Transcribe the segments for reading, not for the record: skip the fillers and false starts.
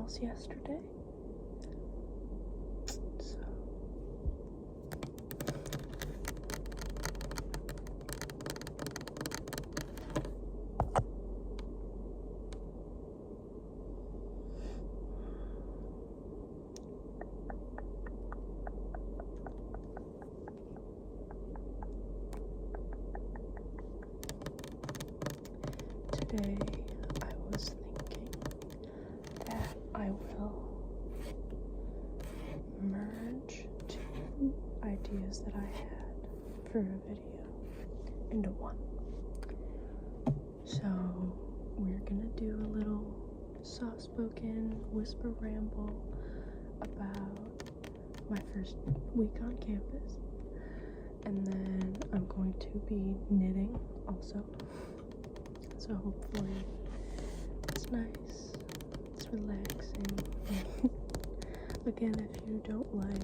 else yesterday. So today I was thinking that I will merge two ideas that I had for a video into one. So we're gonna do a little soft-spoken whisper ramble about my first week on campus, and then I'm going to be knitting also. So hopefully it's nice, it's relaxing. Again, if you don't like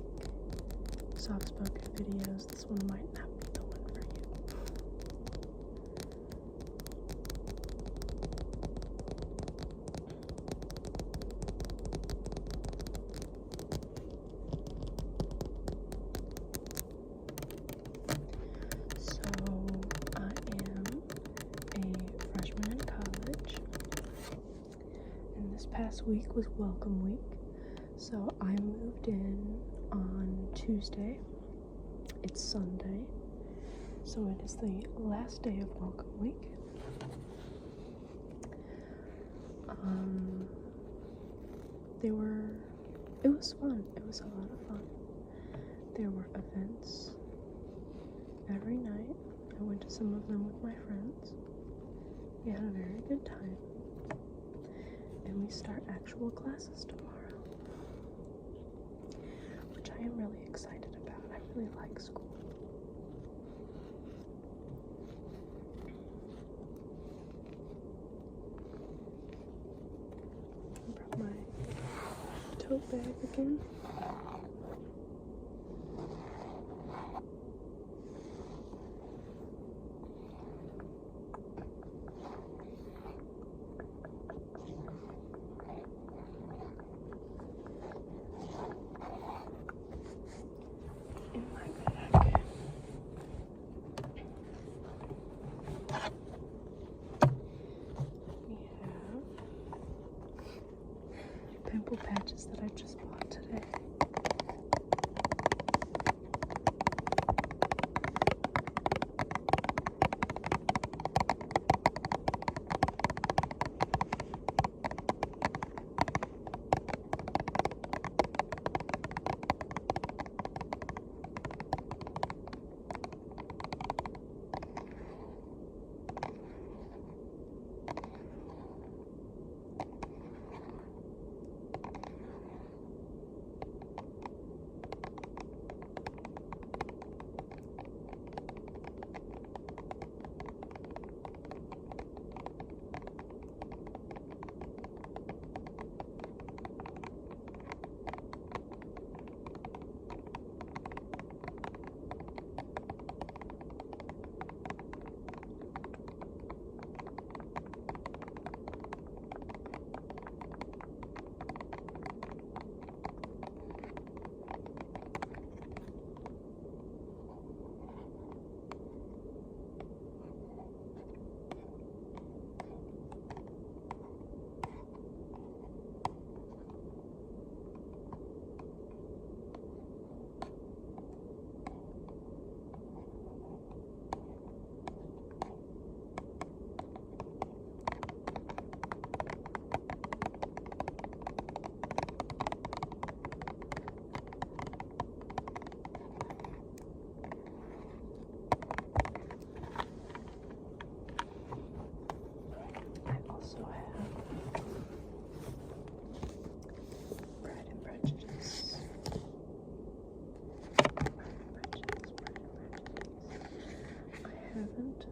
soft-spoken videos, this one might not be the one for you. So I am a freshman in college, and this past week was welcome week. So I moved in on Tuesday. It's Sunday, so it is the last day of welcome week. It was fun. It was a lot of fun. There were events every night. I went to some of them with my friends. We had a very good time. And we start actual classes tomorrow, which I am really excited about. I really like school. I brought my tote bag again. In my bag, we have pimple patches that I just bought today.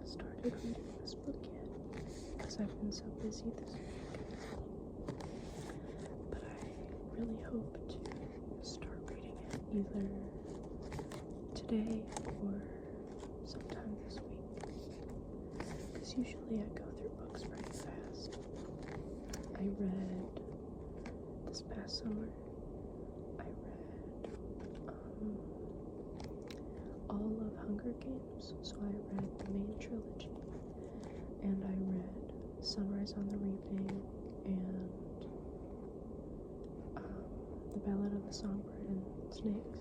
started reading this book yet because I've been so busy this week. But I really hope to start reading it either today or sometime this week, because usually I go through books pretty fast. I read this past summer, I read all of Hunger Games. So I read the main trilogy, and I read Sunrise on the Reaping, and The Ballad of the Songbird and Snakes,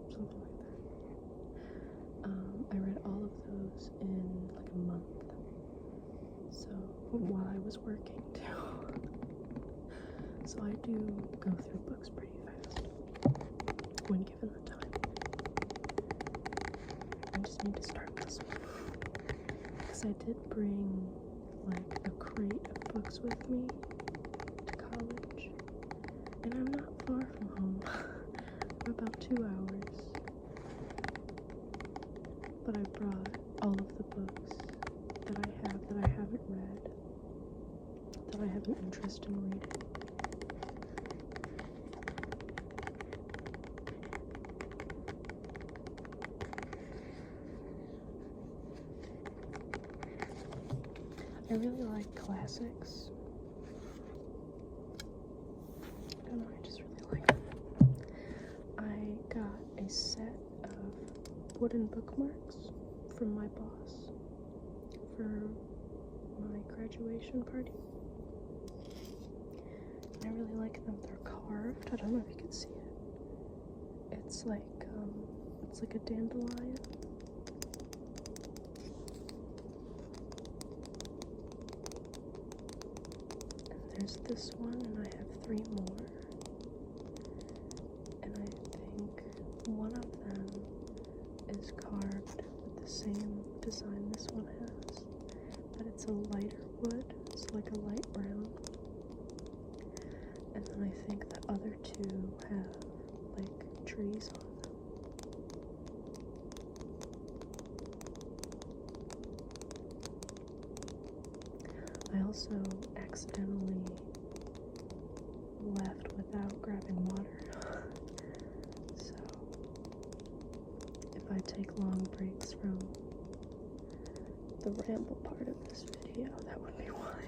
something like that. I read all of those in like a month, so while I was working too. So I do go through books pretty fast when given the time. I just need to start this one, because I did bring like a crate of books with me to college, and I'm not far from home. I'm about 2 hours, but I brought all of the books that I haven't read, that I have an interest in reading. I really like classics. I don't know, I just really like them. I got a set of wooden bookmarks from my boss for my graduation party. And I really like them. They're carved. I don't know if you can see it. It's like a dandelion. There's this one, and I have 3 more. And I think one of them is carved with the same design this one has, but it's a lighter wood, it's like a light brown. And then I think the other 2 have like trees on them. I also accidentally left without grabbing water. So if I take long breaks from the ramble part of this video, that would be why.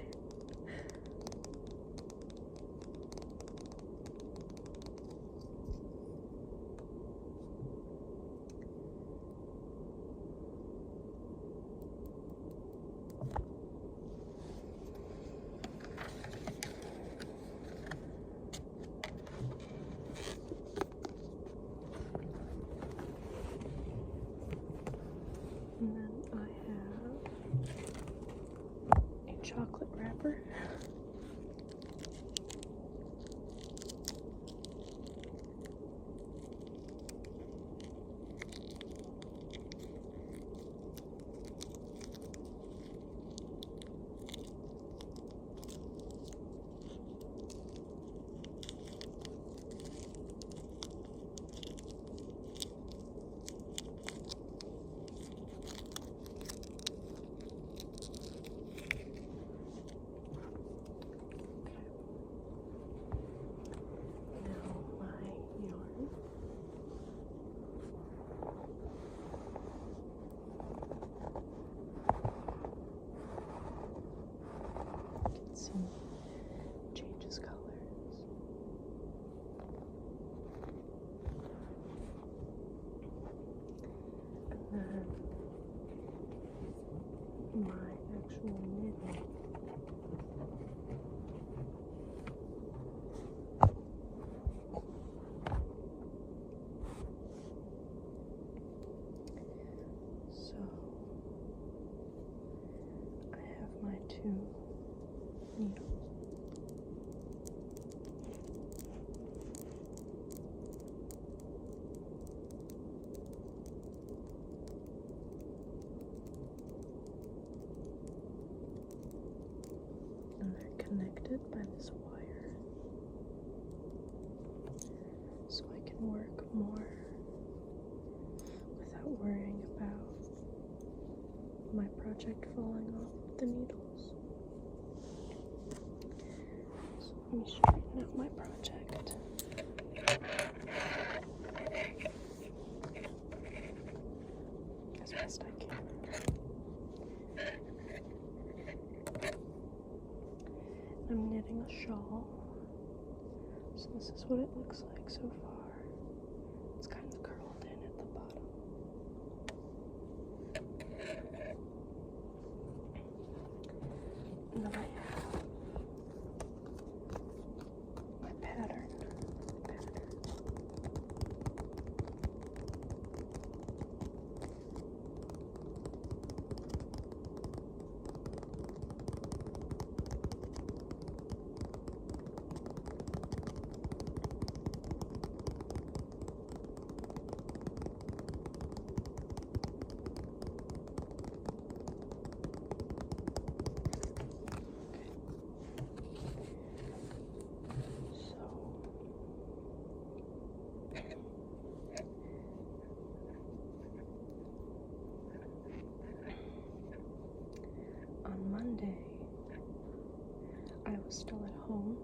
And then I have a chocolate wrapper. Changes colors. And then my actual knitting. So I have my 2 needles. And they're connected by this wire, so I can work more without worrying about my project falling off the needles. So let me straighten out my project. As best I can. I'm knitting a shawl. This is what it looks like so far. It's kind of curled in at the bottom. And then I have my pattern. On Monday, I was still at home,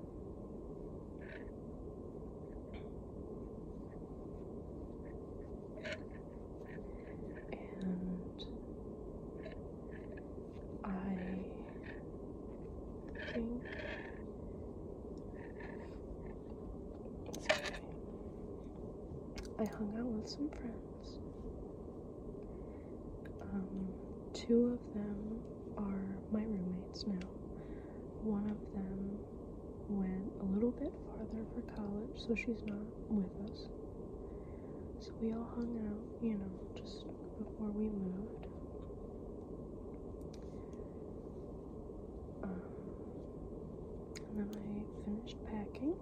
and I think I hung out with some friends. Two of them are my roommates now. One of them went a little bit farther for college, so she's not with us. So we all hung out, just before we moved. And then I finished packing.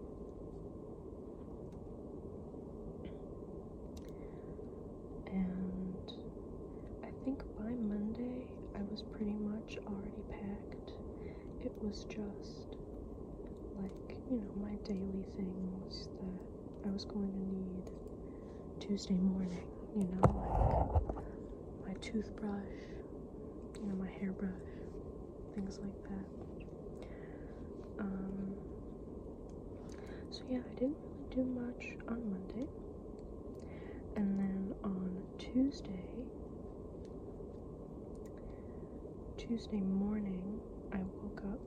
And I think by Monday, I was pretty much already packed. It was just like, my daily things that I was going to need Tuesday morning, like my toothbrush, my hairbrush, things like that. So yeah, I didn't really do much on Monday. And then on Tuesday morning, I woke up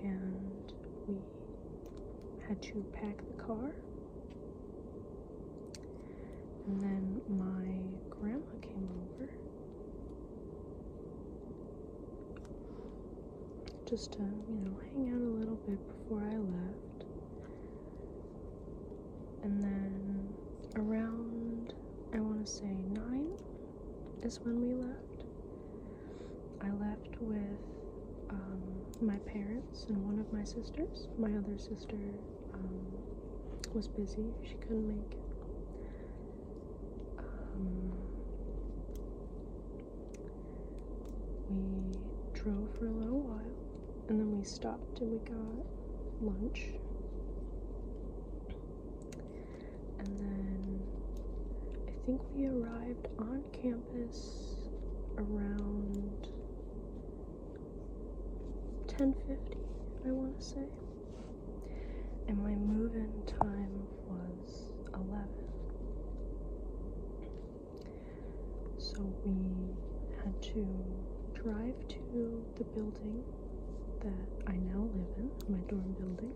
and we had to pack the car. And then my grandma came over just to, hang out a little bit before I left. And then around, I want to say 9 is when we left. I left with my parents and one of my sisters. My other sister was busy. She couldn't make it. We drove for a little while, and then we stopped and we got lunch. And then I think we arrived on campus around 10:50, I want to say. And my move-in time was 11. So we had to drive to the building that I now live in, my dorm building.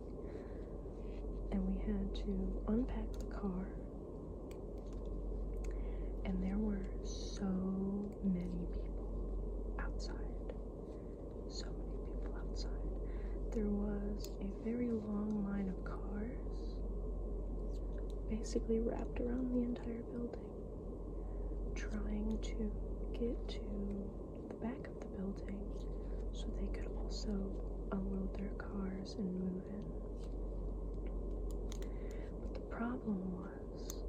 And we had to unpack the car. And there were so many people outside. So many people outside. There was a very long line of cars basically wrapped around the entire building, trying to get to the back of the building so they could also unload their cars and move in. But the problem was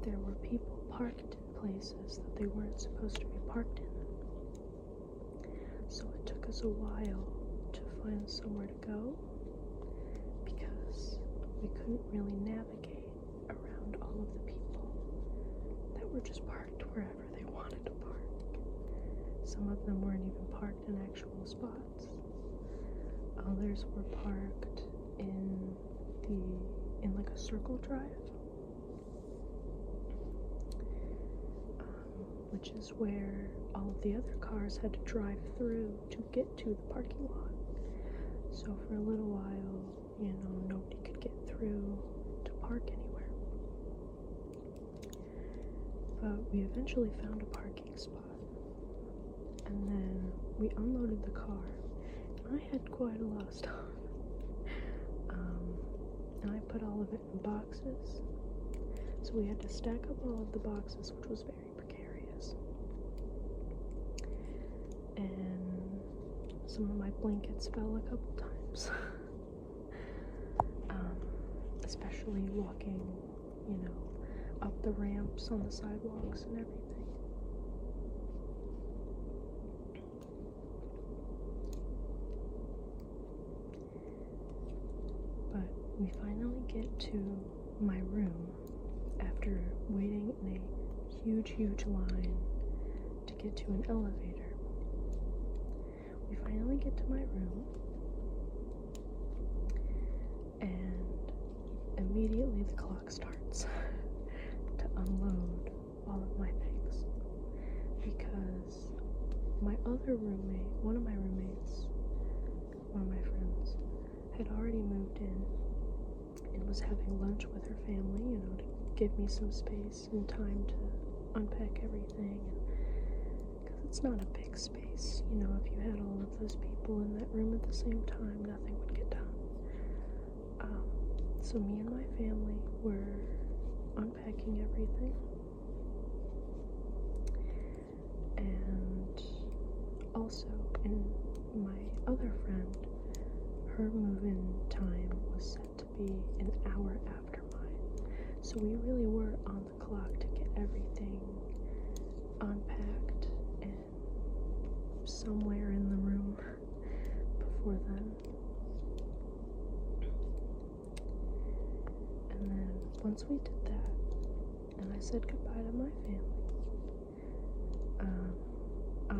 there were people parked in places that they weren't supposed to be parked in. So it took us a while to find somewhere to go because we couldn't really navigate around all of the people that were just parked wherever they wanted to park. Some of them weren't even parked in actual spots. Others were parked in like a circle drive, which is where all of the other cars had to drive through to get to the parking lot. So for a little while, you know, nobody could get through to park anywhere. But we eventually found a parking spot, and then we unloaded the car. I had quite a lot of stuff, and I put all of it in boxes, so we had to stack up all of the boxes, which was very precarious. And some of my blankets fell a couple times. Especially walking, you know, up the ramps on the sidewalks and everything. But we finally get to my room after waiting in a huge line to get to an elevator. We finally get to my room, and immediately the clock starts to unload all of my things, because my other roommate, one of my roommates, one of my friends, had already moved in and was having lunch with her family, you know, to give me some space and time to unpack everything. Because it's not a big space, you know, if you had all of those people in that room at the same time, nothing would get done. So me and my family were unpacking everything, and also, in my other friend, her move-in time was set to be an hour after mine, so we really were on the clock to get everything unpacked and somewhere in the room before then. And then once we did that, and I said goodbye to my family, I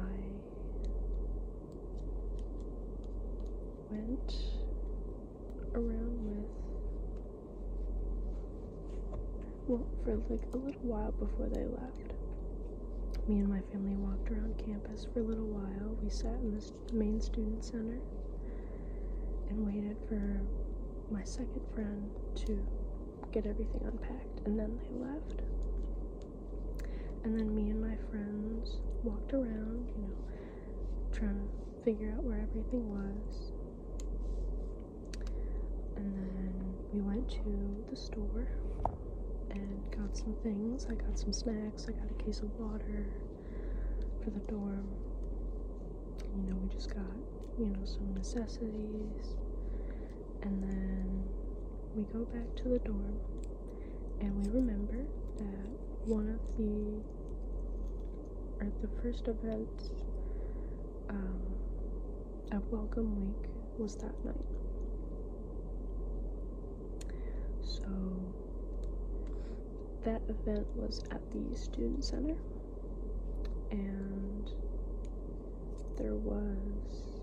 went around for like a little while before they left. Me and my family walked around campus for a little while. We sat in this main student center and waited for my second friend to get everything unpacked, and then they left. And then me and my friends walked around, you know, trying to figure out where everything was. And then we went to the store and got some things. I got some snacks, I got a case of water for the dorm. You know, we just got, you know, some necessities. And then we go back to the dorm, and we remember that the first event of Welcome Week was that night. So that event was at the student center, and there was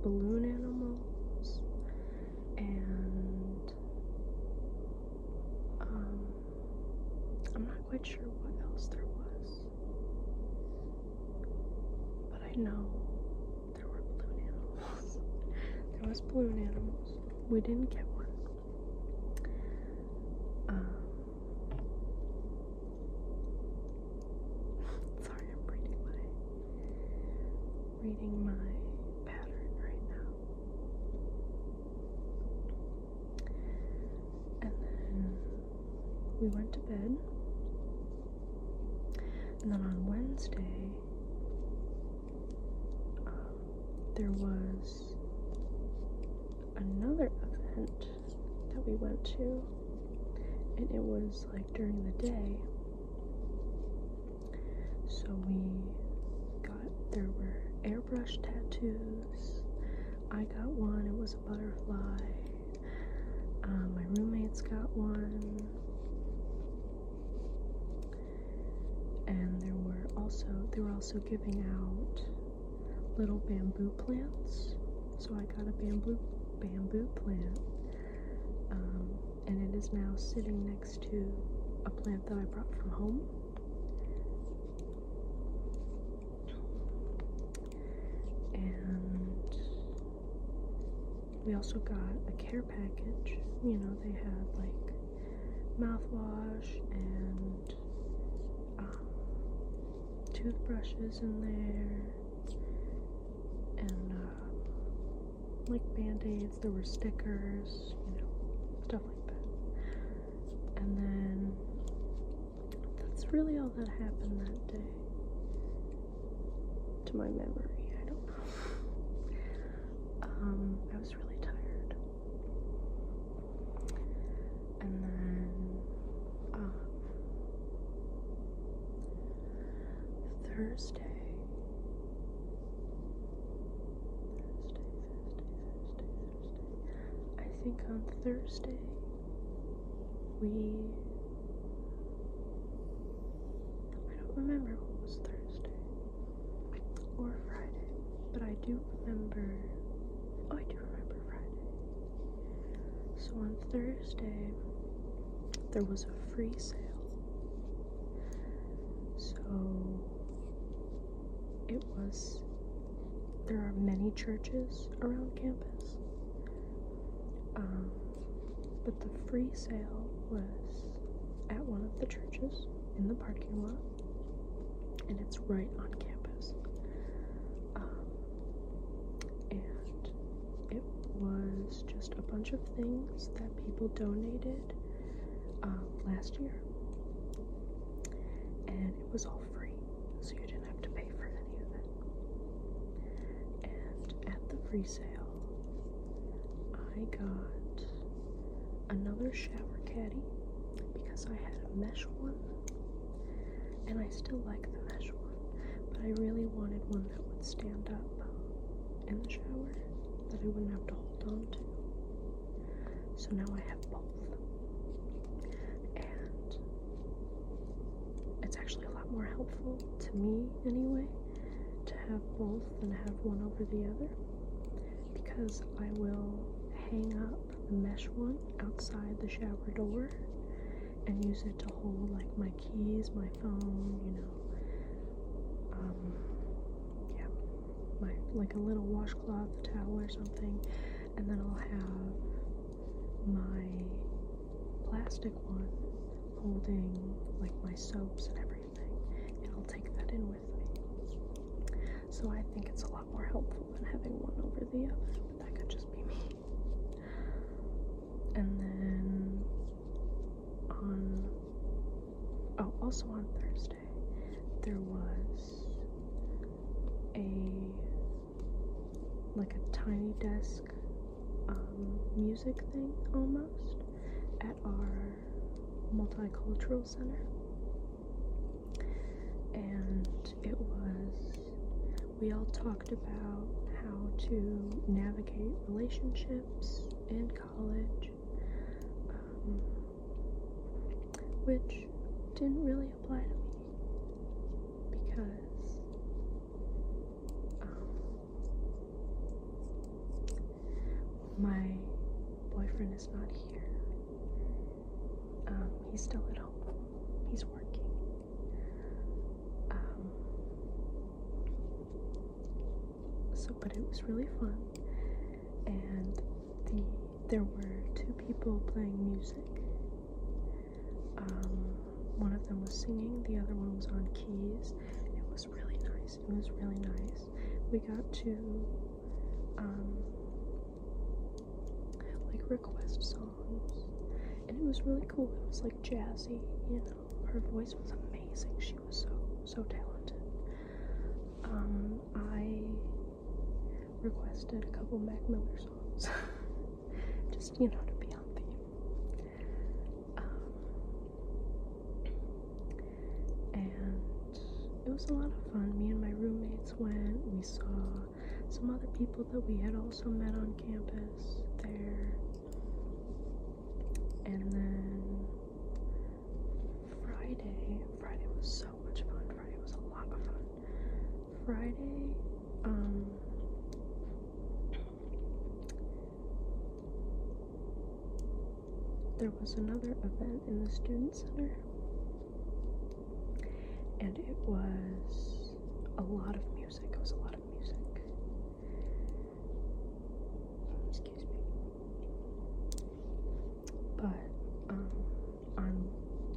balloon animals and I'm not quite sure what else there was, but I know there were balloon animals. There was balloon animals. We didn't get one. Sorry, I'm reading my pattern right now. And then we went to bed. And then on Wednesday, there was another event that we went to, and it was like during the day. So there were airbrush tattoos. I got one, it was a butterfly. My roommates got one. And they were also giving out little bamboo plants. So I got a bamboo plant, and it is now sitting next to a plant that I brought from home. And We also got a care package. You know, they had like mouthwash and toothbrushes in there, and like band-aids. There were stickers, you know, stuff like that. And then that's really all that happened that day, to my memory. I don't know. I was really tired. And then Thursday. I think on Thursday I don't remember what was Thursday or Friday, but I do remember, I do remember Friday. So on Thursday, there was a free sale. So there are many churches around campus, but the free sale was at one of the churches in the parking lot, and it's right on campus. And it was just a bunch of things that people donated last year, and it was all free, so you didn't have to pay for any of it. And at the free sale, I got another shower caddy because I had a mesh one, and I still like the mesh one, but I really wanted one that would stand up in the shower that I wouldn't have to hold on to. So now I have both, and it's actually a lot more helpful to me anyway to have both than have one over the other, because I will hang up the mesh one outside the shower door and use it to hold like my keys, my phone, you know, like a little washcloth, towel or something, and then I'll have my plastic one holding like my soaps and everything, and I'll take that in with me. So I think it's a lot more helpful than having one over the other, but that could just be me. And then also on Thursday, there was like a tiny desk music thing almost at our multicultural center, and we all talked about how to navigate relationships in college, which didn't really apply to me because my boyfriend is not here. He's still at home. He's working. But it was really fun, and there were two people playing music. One of them was singing, the other one was on keys. It was really nice. We got to like request songs, and it was really cool. It was like jazzy, you know. Her voice was amazing. She was so talented. I requested a couple Mac Miller songs just, you know, to be on theme. And it was a lot of fun. Me and my roommates went. We saw some other people that we had also met on campus there. And then Friday was so much fun. Friday was a lot of fun. Friday, there was another event in the student center, and it was a lot of music. Excuse me. but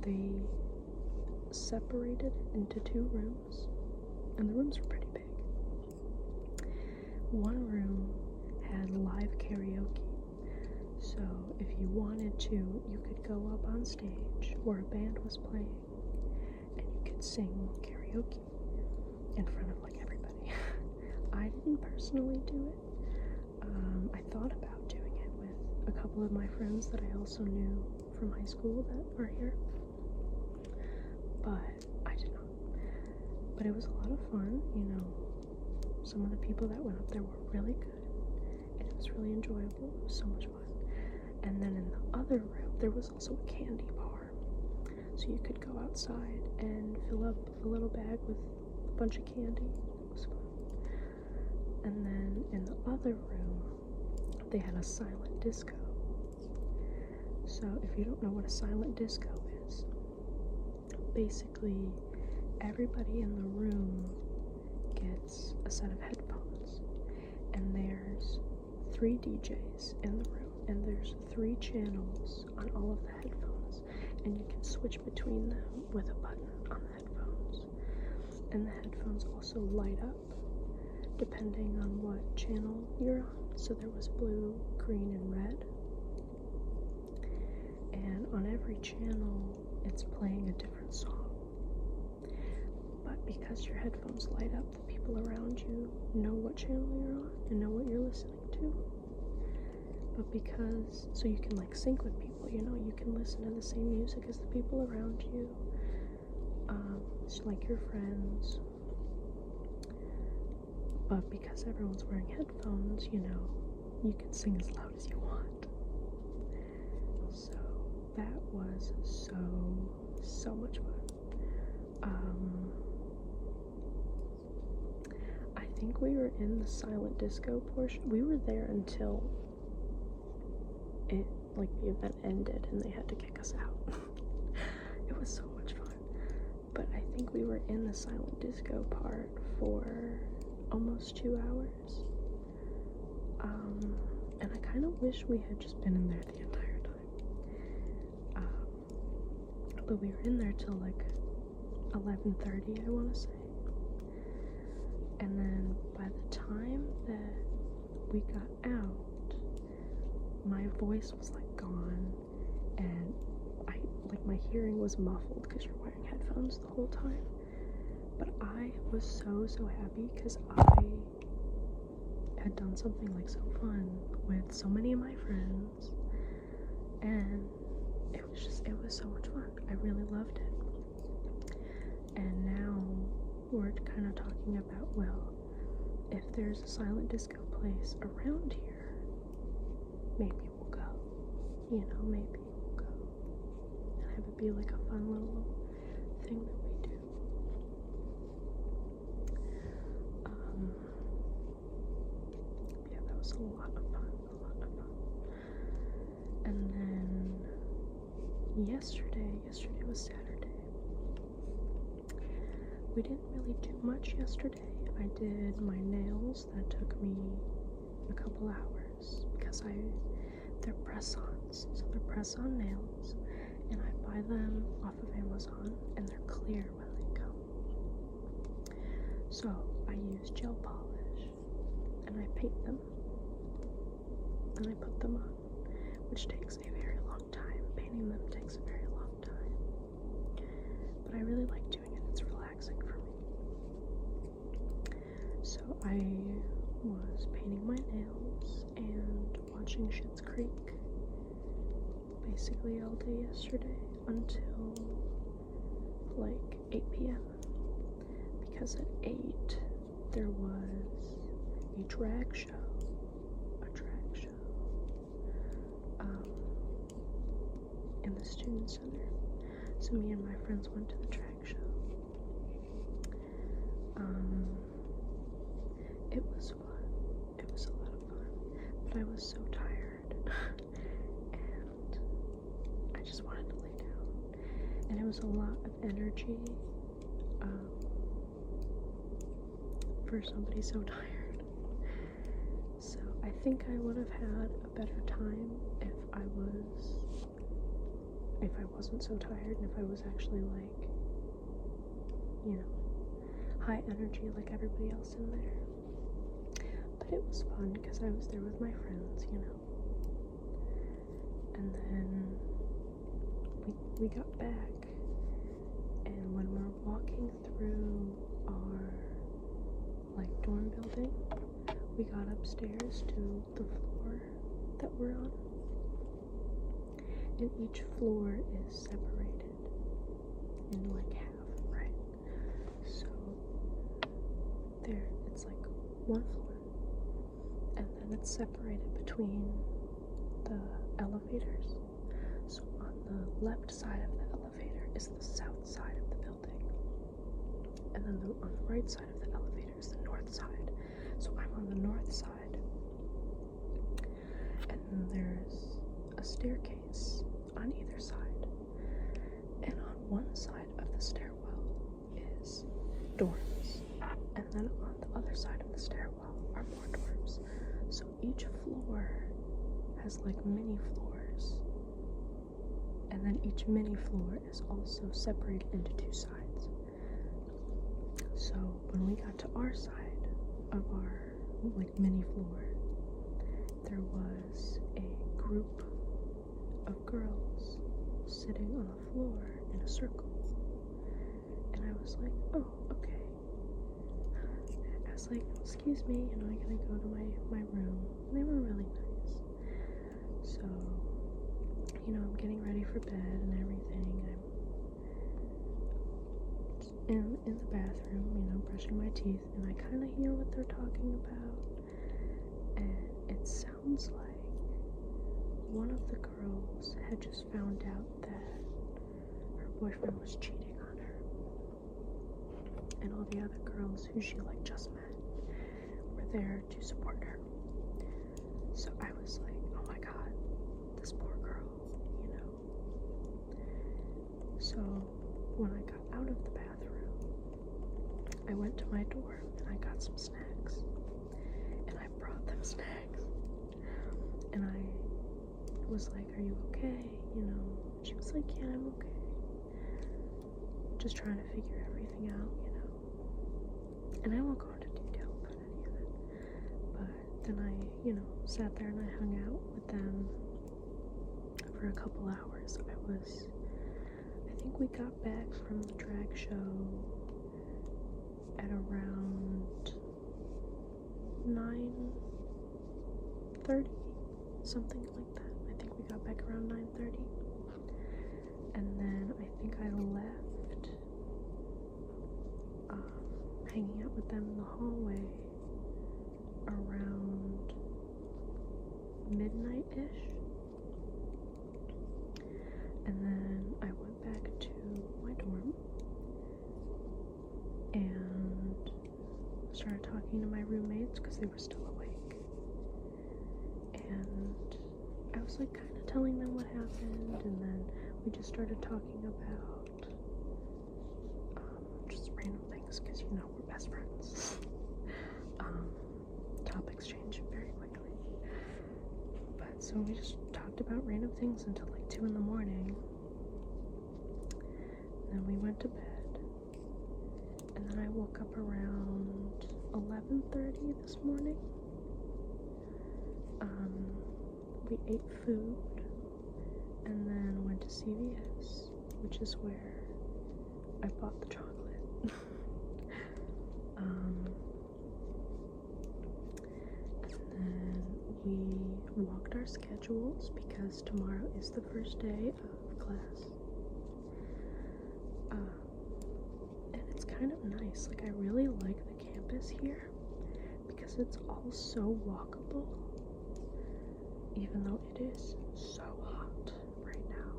they separated into 2 rooms, and the rooms were pretty big. One room had live karaoke, so if you wanted to, you could go up on stage where a band was playing, and you could sing karaoke in front of like everybody. I didn't personally do it. I thought about doing it with a couple of my friends that I also knew from high school that are here, but I did not. But it was a lot of fun, you know. Some of the people that went up there were really good, and it was really enjoyable. It was so much fun. And then in the other room, there was also a candy bar, so you could go outside and fill up a little bag with a bunch of candy. It was fun. And then in the other room, they had a silent disco. So if you don't know what a silent disco is, basically everybody in the room gets a set of headphones, and there's 3 DJs in the room, and there's 3 channels on all of the headphones, and you can switch between them with a button on the headphones. And the headphones also light up depending on what channel you're on. So there was blue, green, and red, and on every channel it's playing a different song. But because your headphones light up, the people around you know what channel you're on and know what you're listening to. But so you can like sync with people, you know, you can listen to the same music as the people around you, like your friends. But because everyone's wearing headphones, you know, you can sing as loud as you want. So that was so much fun. I think we were in the silent disco portion. We were there until the event ended and they had to kick us out. It was so much fun. But I think we were in the silent disco part for almost 2 hours. And I kind of wish we had just been in there the entire time. But we were in there till like 11:30, I want to say. And then by the time that we got out, my voice was like gone, and my hearing was muffled because you're wearing headphones the whole time. But I was so happy because I had done something like so fun with so many of my friends, and it was so much fun. I really loved it. And now we're kind of talking about, well, if there's a silent disco place around here, maybe we'll go. You know, maybe we'll go. And have it be like a fun little thing that we do. Yeah, that was a lot of fun. And then yesterday was Saturday. We didn't really do much yesterday. I did my nails. That took me a couple hours because they're press-ons. So they're press-on nails, and I buy them off of Amazon, and they're clear when they come. So I use gel polish, and I paint them, and I put them on, which takes a very long time. Painting them takes a very long time. But I really like doing it. It's relaxing for me. So I was painting my nails and watching Schitt's Creek basically all day yesterday until like 8 p.m. because at 8 there was a drag show in the student center. So me and my friends went to the drag show. It was fun. It was a lot of fun. But I was so tired. And I just wanted to lay down. And it was a lot of energy for somebody so tired. So I think I would have had a better time if I was if I wasn't so tired and if I was actually like, you know, high energy like everybody else in there. But it was fun because I was there with my friends, you know. And then we got back, and when we're walking through our like dorm building, we got upstairs to the floor that we're on, and each floor is separated in like half, right? So there, it's like one floor, and then it's separated between the elevators. So on the left side of the elevator is the south side of the building, and then on the right side of the elevator is the north side. So I'm on the north side, and then there's a staircase on either side, and on one side of the stairwell is dorms, and then on the other side of the stairwell are more dorms. So each floor has like mini floors, and then each mini floor is also separated into two sides. So when we got to our side of our like mini floor, there was a group of girls sitting on the floor in a circle, and I was like, oh, okay. I was like, excuse me, you know, I gotta go to my room. And they were really nice. So, you know, I'm getting ready for bed and everything. I'm in the bathroom, you know, brushing my teeth, and I kind of hear what they're talking about, and it sounds like one of the girls had just found out that her boyfriend was cheating on her, and all the other girls who she like just met were there to support her. So I was like, oh my god, this poor girl, you know. So when I got out of the bathroom, I went to my dorm and I got some snacks, and I brought them snacks, and I was like, are you okay, you know? She was like, yeah, I'm okay, just trying to figure everything out, you know. And I won't go into detail about any of it, but then I, you know, sat there and I hung out with them for a couple hours. I think we got back from the drag show at around 9:30, something like that. I think we got back around 9:30, and then I think I left hanging out with them in the hallway around midnight-ish, and then I went back to my dorm and started talking to my roommates because they were still awake, and I was like kind of telling them what happened, and then we just started talking about just random things because, you know, we're best friends. Topics change very quickly, but so we just talked about random things until like 2 in the morning, and then we went to bed, and then I woke up around 11:30 this morning. We ate food and then went to CVS, which is where I bought the chocolate. And then we walked our schedules because tomorrow is the first day of class. And it's kind of nice. Like, I really like the campus here because it's all so walkable, even though it is so hot right now.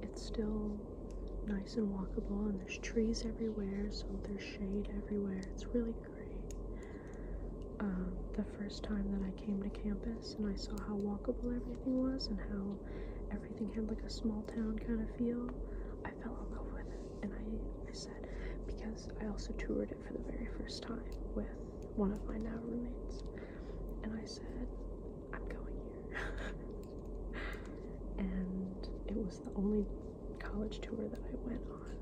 It's still nice and walkable, and there's trees everywhere, so there's shade everywhere. It's really great. The first time that I came to campus and I saw how walkable everything was and how everything had like a small town kind of feel, I fell in love with it. And I said, because I also toured it for the very first time with one of my now roommates, and I said, I'm going here. And was the only college tour that I went on.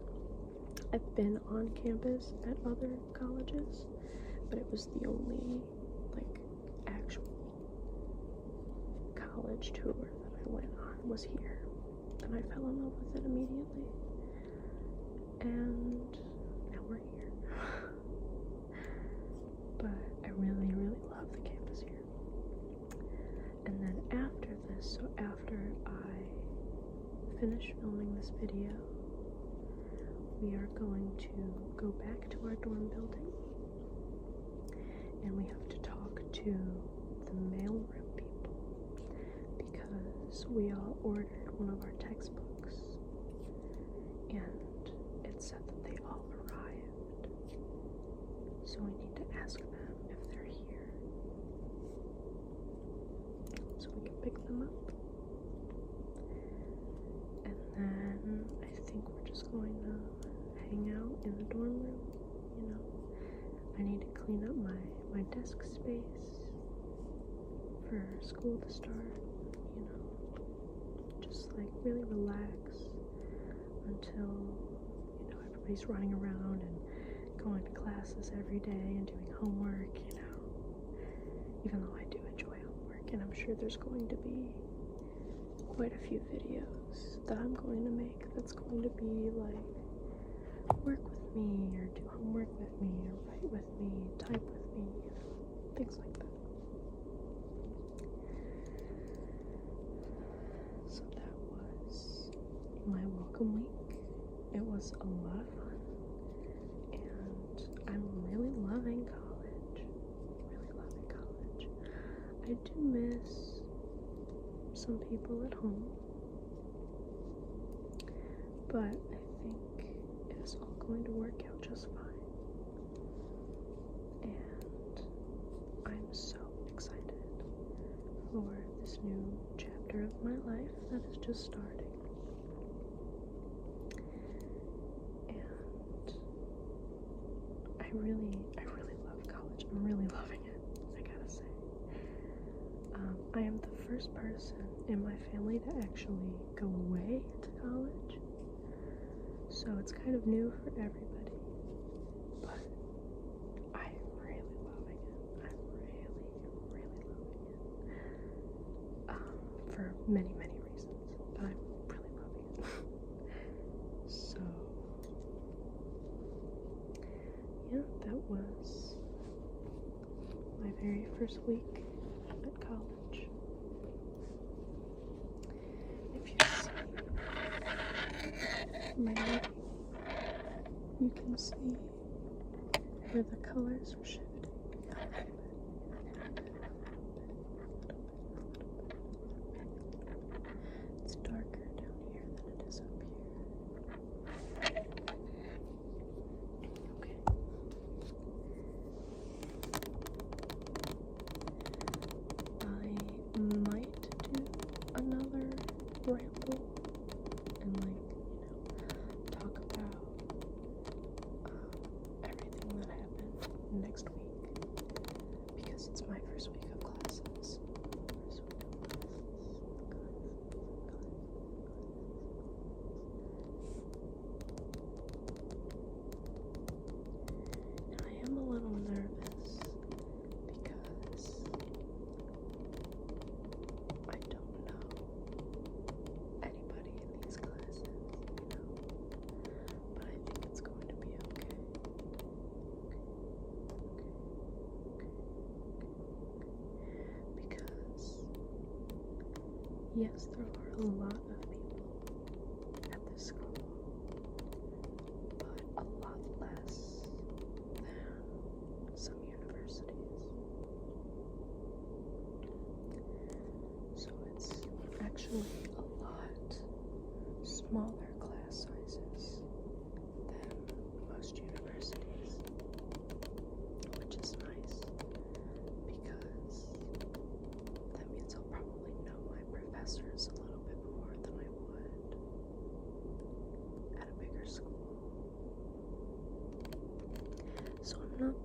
I've been on campus at other colleges, but it was the only, like, actual college tour that I went on was here. And I fell in love with it immediately. And now we're here. But I really, really love the campus here. And then after this, so after I finish filming this video, we are going to go back to our dorm building, and we have to talk to the mailroom people because we all ordered one of our textbooks, and it said that they all arrived. So we need to ask them if they're here so we can pick them up. And then I think we're just going to hang out in the dorm room, you know. I need to clean up my desk space for school to start, you know. Just like really relax until, you know, everybody's running around and going to classes every day and doing homework, you know. Even though I do enjoy homework, and I'm sure there's going to be quite a few videos that I'm going to make that's going to be like work with me, or do homework with me, or write with me, type with me, you know, things like that. So that was my welcome week. It was a lot of fun, and I'm really loving college. Really loving college. I do miss some people at home, but I think it is all going to work out just fine. And I'm so excited for this new chapter of my life that is just starting. And I really love college. I'm really loving it, I gotta say. I am the first person in my family to actually go away to college, so it's kind of new for everybody, but I'm really loving it. I'm really loving it, for many reasons, but I'm really loving it. So yeah, that was my very first week at college. If you see my lighting, you can see where the colors are shifting. It's darker down here than it is up here. Okay. I might do another ramble and, like, you know, talk about everything that happened next week, because it's my first week of classes. And I am a little nervous because I don't know anybody in these classes, you know, but I think it's going to be okay. Because, yes, there are a lot of people at this school, but a lot less than some universities. So it's actually a lot smaller class sizes than most universities, which is nice because that means I'll probably know my professors a little bit more than I would at a bigger school. So I'm not